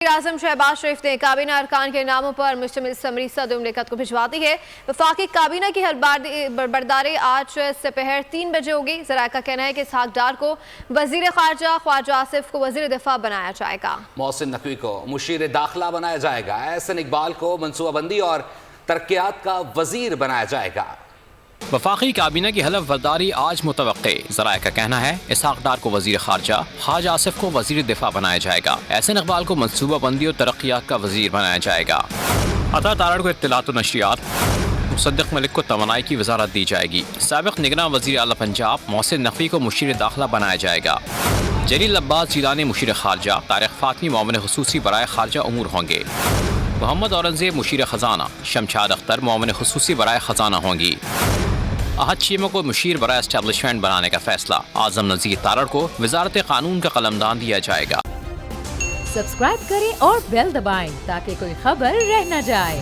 आजम शहबाज शरीफ ने काबीना अरकान के नामों पर मुश्तमिल समरी सदुमलिकत को भिजवा दी है। वफाकी काबीना की बर्दारी आज दोपहर 3 बजे होगी। ज़राए का कहना है कि इसहाक डार को वजीर खारजा, ख्वाजा आसिफ को वजीर दिफा बनाया जाएगा। मोहसिन नकवी को मुशीर दाखिला बनाया जाएगा। एहसन इकबाल को मनसूबाबंदी और तरक्यात का वजीर बनाया जाएगा। वफाकी काबीना की हलफ बर्दारी आज मुतवक्के। ज़राए का कहना है इसहाक डार को वजीर खारजा, ख्वाजा आसिफ को वजीर दिफा बनाया जाएगा। एहसन इकबाल को मनसूबा बंदी और तरक्यात का वजीर बनाया जाएगा। अता तारड़ को इत्तलात व नशरियात, मुसद्दिक मलिक को तवानाई की वजारत दी जाएगी। साबिक़ निगरान वज़ीर आला पंजाब मोहसिन नकवी को मुशीर दाखिला बनाया जाएगा। जलील अब्बास जिलानी मुशीर खारजा, तारिक फातमी मोमिन खुसूसी बराए खारजा उमूर होंगे। मोहम्मद औरंगज़ेब मुशीर ख़जाना, शमशाद अख्तर मोमिन खुसूसी बराए ख़जाना होंगी। अहद चीमा को मुशीर बराए एस्टेब्लिशमेंट बनाने का फैसला। आज़म नज़ीर तारड़ को वजारत कानून का कलमदान दिया जाएगा। सब्सक्राइब करें और बेल दबाएं ताकि कोई खबर रह न जाए।